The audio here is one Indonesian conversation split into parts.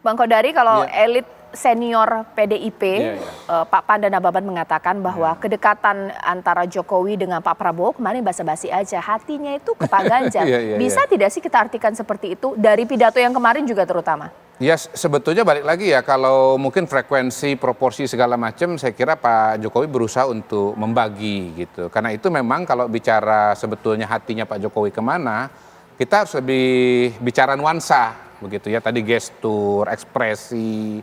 Bang Kodari, kalau Iya. elit senior PDIP, Iya. Pak Pandan Ababan mengatakan bahwa kedekatan antara Jokowi dengan Pak Prabowo kemarin basa-basi aja, hatinya itu ke Pak Ganjar. Iya. Bisa tidak sih kita artikan seperti itu dari pidato yang kemarin juga terutama? Ya sebetulnya balik lagi ya, kalau mungkin frekuensi, proporsi segala macam, saya kira Pak Jokowi berusaha untuk membagi gitu. Karena itu memang kalau bicara sebetulnya hatinya Pak Jokowi kemana, kita harus lebih bicara nuansa begitu ya. Tadi gestur, ekspresi.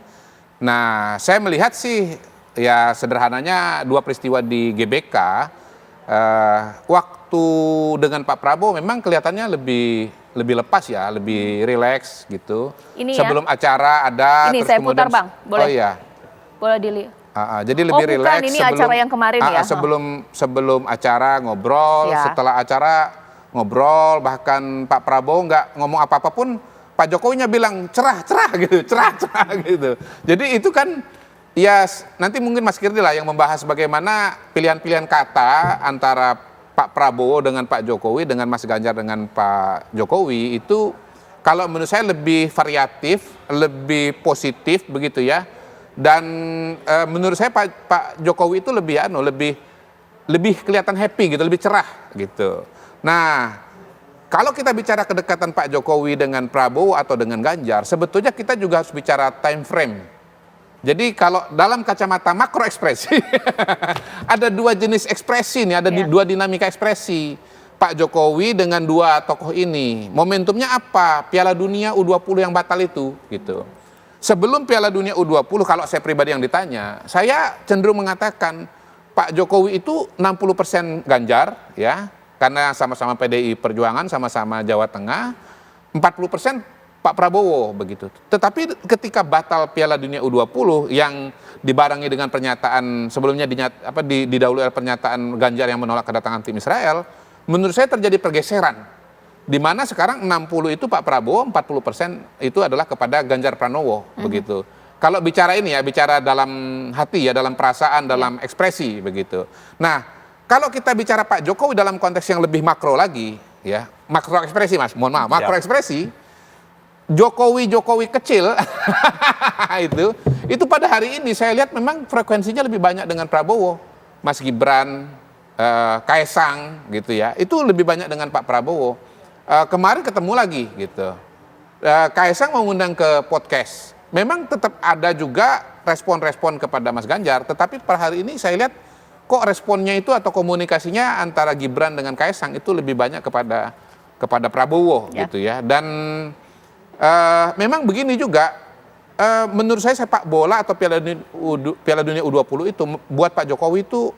Nah saya melihat sih ya sederhananya dua peristiwa di GBK, waktu dengan Pak Prabowo memang kelihatannya lebih lepas ya, lebih rileks gitu. Ini Sebelum acara ada. Ini terus saya kemudian, putar Bang, boleh? Oh iya. Boleh dilihat. Jadi lebih bukan, rileks. ini acara yang kemarin ya? Sebelum acara ngobrol, Ya. setelah acara ngobrol, bahkan Pak Prabowo nggak ngomong apa-apa pun, Pak Jokowinya bilang cerah gitu, cerah gitu. Jadi itu kan ya nanti mungkin Mas Kirdi lah yang membahas bagaimana pilihan-pilihan kata antara Pak Prabowo dengan Pak Jokowi, dengan Mas Ganjar dengan Pak Jokowi itu kalau menurut saya lebih variatif, lebih positif begitu ya. Dan menurut saya Pak Jokowi itu lebih kelihatan happy gitu, lebih cerah gitu. Nah, kalau kita bicara kedekatan Pak Jokowi dengan Prabowo atau dengan Ganjar, sebetulnya kita juga harus bicara time frame. Jadi kalau dalam kacamata makro ekspresi, ada dua jenis ekspresi nih, ada dua dinamika ekspresi. Pak Jokowi dengan dua tokoh ini, momentumnya apa? Piala Dunia U20 yang batal itu, gitu. Sebelum Piala Dunia U20, kalau saya pribadi yang ditanya, saya cenderung mengatakan Pak Jokowi itu 60% Ganjar, ya, karena sama-sama PDI Perjuangan, sama-sama Jawa Tengah, 40% Pak Prabowo begitu. Tetapi ketika batal Piala Dunia U20 yang dibarengi dengan pernyataan sebelumnya didahului oleh pernyataan Ganjar yang menolak kedatangan tim Israel, menurut saya terjadi pergeseran. Di mana sekarang 60 itu Pak Prabowo, 40% itu adalah kepada Ganjar Pranowo begitu. Kalau bicara ini ya, bicara dalam hati ya, dalam perasaan, dalam ekspresi begitu. Nah, kalau kita bicara Pak Jokowi dalam konteks yang lebih makro lagi ya, makro ekspresi Mas, mohon maaf, makro ekspresi. Jokowi kecil itu pada hari ini saya lihat memang frekuensinya lebih banyak dengan Prabowo, Mas Gibran, Kaesang gitu ya, itu lebih banyak dengan Pak Prabowo. Kemarin ketemu lagi gitu, Kaesang mengundang ke podcast, memang tetap ada juga respon-respon kepada Mas Ganjar, tetapi per hari ini saya lihat kok responnya itu atau komunikasinya antara Gibran dengan Kaesang itu lebih banyak kepada Prabowo gitu ya. Dan memang begini juga, menurut saya sepak bola atau Piala Dunia U20 itu buat Pak Jokowi itu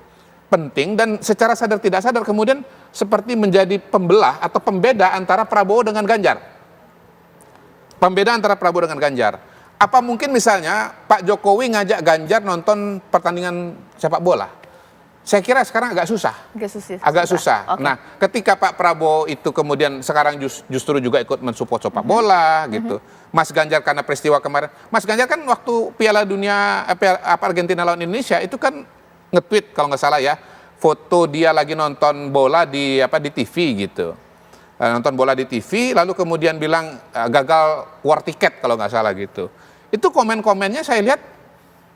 penting dan secara sadar tidak sadar kemudian seperti menjadi pembelah atau pembeda antara Prabowo dengan Ganjar. Pembeda antara Prabowo dengan Ganjar. Apa mungkin misalnya Pak Jokowi ngajak Ganjar nonton pertandingan sepak bola? Saya kira sekarang agak susah. Agak susah. Okay. Nah, ketika Pak Prabowo itu kemudian sekarang justru juga ikut mensupport sepak bola gitu. Mas Ganjar karena peristiwa kemarin. Mas Ganjar kan waktu Piala Dunia Argentina lawan Indonesia itu kan nge-tweet kalau nggak salah ya, foto dia lagi nonton bola di TV gitu. Nonton bola di TV lalu kemudian bilang gagal war tiket kalau nggak salah gitu. Itu komen-komennya saya lihat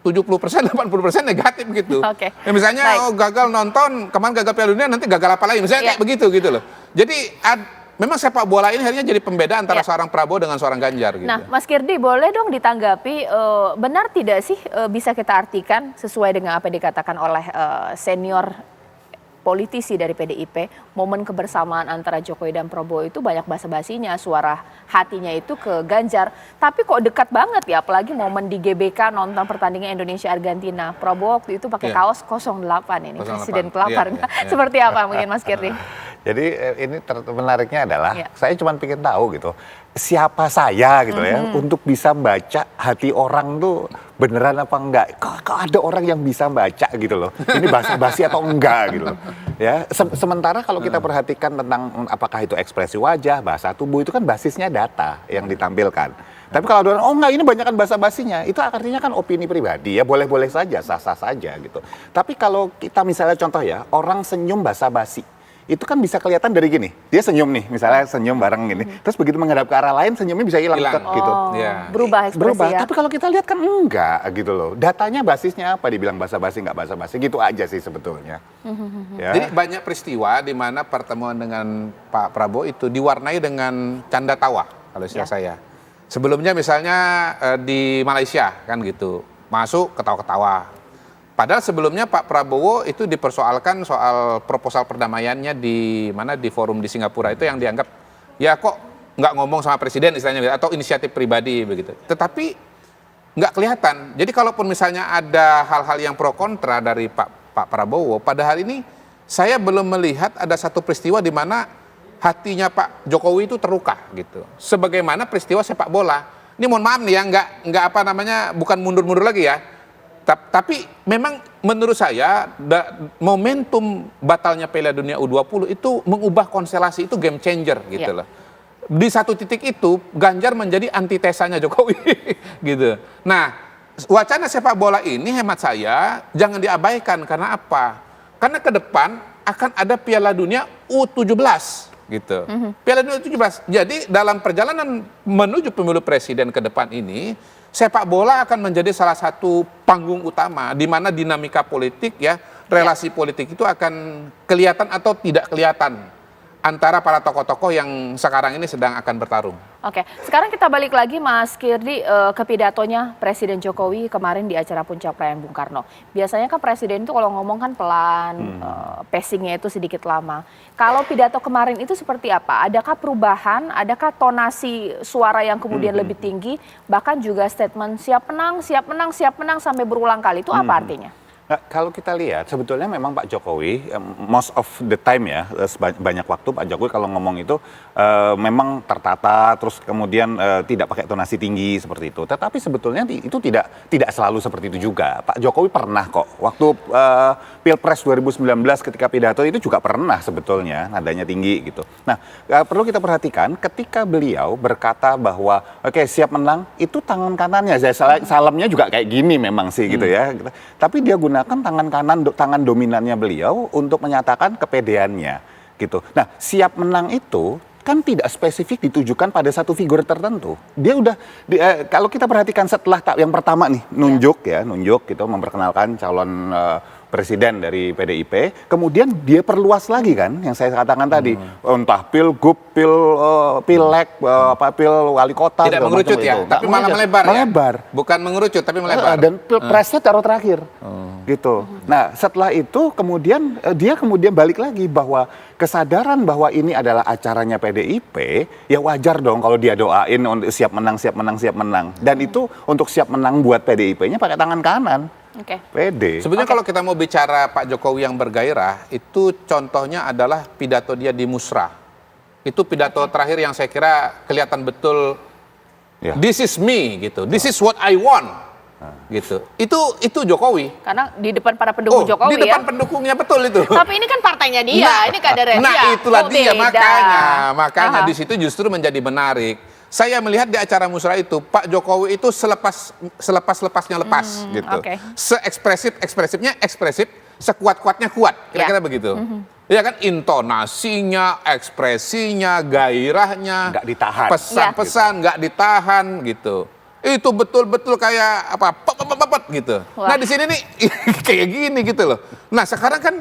70%, 80% negatif gitu. Okay. Ya, misalnya gagal nonton, kemarin gagal Piala Dunia, nanti gagal apa lagi? Misalnya kayak begitu gitu loh. Jadi memang sepak bola ini akhirnya jadi pembeda antara seorang Prabowo dengan seorang Ganjar gitu. Nah, Mas Kirdi boleh dong ditanggapi, benar tidak sih bisa kita artikan sesuai dengan apa yang dikatakan oleh senior politisi dari PDIP, momen kebersamaan antara Jokowi dan Prabowo itu banyak basa-basinya, suara hatinya itu ke Ganjar. Tapi kok dekat banget ya, apalagi momen di GBK nonton pertandingan Indonesia-Argentina. Prabowo waktu itu pakai kaos 08 ini, 08. Presiden kelapar. Seperti apa mungkin Mas Kirdi? Jadi ini menariknya adalah saya cuma pengen tahu gitu, siapa saya gitu ya untuk bisa baca hati orang tuh beneran apa enggak. Kok ada orang yang bisa baca gitu loh. Ini basa-basi atau enggak gitu loh. Ya, sementara kalau kita perhatikan tentang apakah itu ekspresi wajah, bahasa tubuh itu kan basisnya data yang ditampilkan. Tapi kalau ada orang, oh enggak ini banyakkan basa-basinya, itu artinya kan opini pribadi ya, boleh-boleh saja, sah-sah saja gitu. Tapi kalau kita misalnya contoh ya, orang senyum basa-basi, itu kan bisa kelihatan dari gini, dia senyum nih, misalnya senyum bareng gini, terus begitu menghadap ke arah lain senyumnya bisa hilang Hilang. gitu. Iya. Berubah ekspresi Berubah, ya. tapi kalau kita lihat kan enggak gitu loh. Datanya basisnya apa, dibilang basa-basi nggak basa-basi, gitu aja sih sebetulnya. Ya. Jadi banyak peristiwa di mana pertemuan dengan Pak Prabowo itu diwarnai dengan canda tawa kalau istilah saya. Sebelumnya misalnya di Malaysia kan gitu, masuk ketawa-ketawa. Padahal sebelumnya Pak Prabowo itu dipersoalkan soal proposal perdamaiannya di mana di forum di Singapura itu yang dianggap ya kok nggak ngomong sama presiden istilahnya atau inisiatif pribadi begitu. Tetapi nggak kelihatan. Jadi kalaupun misalnya ada hal-hal yang pro kontra dari Pak Prabowo, pada hari ini saya belum melihat ada satu peristiwa di mana hatinya Pak Jokowi itu terluka gitu. Sebagaimana peristiwa sepak bola. Ini mohon maaf nih ya, nggak apa namanya, bukan mundur-mundur lagi ya. Tapi memang menurut saya momentum batalnya Piala Dunia U20 itu mengubah konstelasi, itu game changer gitu loh. Di satu titik itu Ganjar menjadi antitesanya Jokowi gitu. Nah, wacana sepak bola ini hemat saya jangan diabaikan karena apa? Karena ke depan akan ada Piala Dunia U17 gitu. Piala Dunia U17. Jadi dalam perjalanan menuju pemilu presiden ke depan ini sepak bola akan menjadi salah satu panggung utama di mana dinamika politik ya, relasi politik itu akan kelihatan atau tidak kelihatan antara para tokoh-tokoh yang sekarang ini sedang akan bertarung. Oke, sekarang kita balik lagi Mas Kirdi ke pidatonya Presiden Jokowi kemarin di acara Puncak Perayaan Bung Karno. Biasanya kan Presiden itu kalau ngomong kan pelan, pacingnya itu sedikit lama. Kalau pidato kemarin itu seperti apa? Adakah perubahan? Adakah tonasi suara yang kemudian lebih tinggi? Bahkan juga statement siap menang, siap menang, siap menang sampai berulang kali. Itu apa artinya? Nah, kalau kita lihat sebetulnya memang Pak Jokowi most of the time ya, banyak waktu Pak Jokowi kalau ngomong itu memang tertata, terus kemudian tidak pakai tonasi tinggi seperti itu. Tetapi sebetulnya itu tidak selalu seperti itu juga. Pak Jokowi pernah kok waktu Pilpres 2019 ketika pidato itu juga pernah sebetulnya nadanya tinggi gitu. Nah, perlu kita perhatikan ketika beliau berkata bahwa oke, siap menang, itu tangan kanannya, salamnya juga kayak gini memang sih gitu ya. Tapi dia gunakan tangan dominannya beliau untuk menyatakan kepedeannya gitu. Nah, siap menang itu kan tidak spesifik ditujukan pada satu figur tertentu. Dia udah kalau kita perhatikan setelah yang pertama nih nunjuk gitu memperkenalkan calon presiden dari PDIP, kemudian dia perluas lagi kan yang saya katakan tadi, entah pilgub, pileg, pil wali kota, tidak mengerucut ya, tapi malah melebar. Ya? Bukan mengerucut tapi melebar. Dan pilpresnya taruh terakhir. Gitu. Nah, setelah itu kemudian dia balik lagi bahwa kesadaran bahwa ini adalah acaranya PDIP, ya wajar dong kalau dia doain untuk siap menang, siap menang, siap menang. Dan itu untuk siap menang buat PDIP-nya pakai tangan kanan. Pede. Sebenarnya kalau kita mau bicara Pak Jokowi yang bergairah, itu contohnya adalah pidato dia di Musra. Itu pidato terakhir yang saya kira kelihatan betul, this is me gitu, this is what I want. Gitu. Itu Jokowi. Karena di depan para pendukung Jokowi di depan pendukungnya betul itu. Tapi ini kan partainya dia, ini kadernya dia. Nah, itulah dia makanya di situ justru menjadi menarik. Saya melihat di acara Musra itu Pak Jokowi itu selepas-lepasnya lepas gitu. Seekspresifnya ekspresif, sekuat-kuatnya kuat. Kira-kira begitu. Ya kan, intonasinya, ekspresinya, gairahnya, nggak ditahan. Pesan-pesan nggak ditahan gitu. Itu betul-betul kayak apa? Gitu. Wah. Nah, di sini nih kayak gini gitu loh. Nah, sekarang kan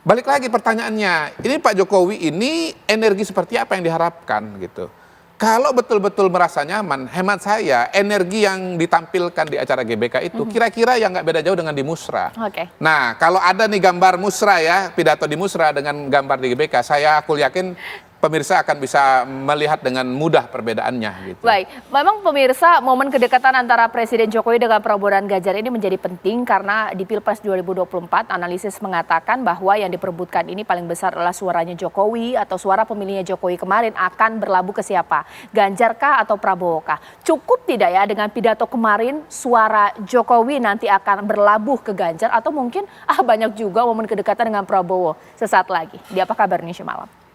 balik lagi pertanyaannya. Ini Pak Jokowi ini energi seperti apa yang diharapkan gitu. Kalau betul-betul merasa nyaman, hemat saya energi yang ditampilkan di acara GBK itu kira-kira yang nggak beda jauh dengan di Musra. Nah, kalau ada nih gambar Musra ya, pidato di Musra dengan gambar di GBK, aku yakin pemirsa akan bisa melihat dengan mudah perbedaannya gitu. Baik, memang pemirsa momen kedekatan antara Presiden Jokowi dengan Prabowo dan Ganjar ini menjadi penting karena di Pilpres 2024 analisis mengatakan bahwa yang diperebutkan ini paling besar adalah suaranya Jokowi atau suara pemilihnya Jokowi kemarin akan berlabuh ke siapa? Ganjar kah atau Prabowo kah? Cukup tidak ya dengan pidato kemarin suara Jokowi nanti akan berlabuh ke Ganjar atau mungkin banyak juga momen kedekatan dengan Prabowo sesaat lagi. Di Apa Kabar Indonesia Malam.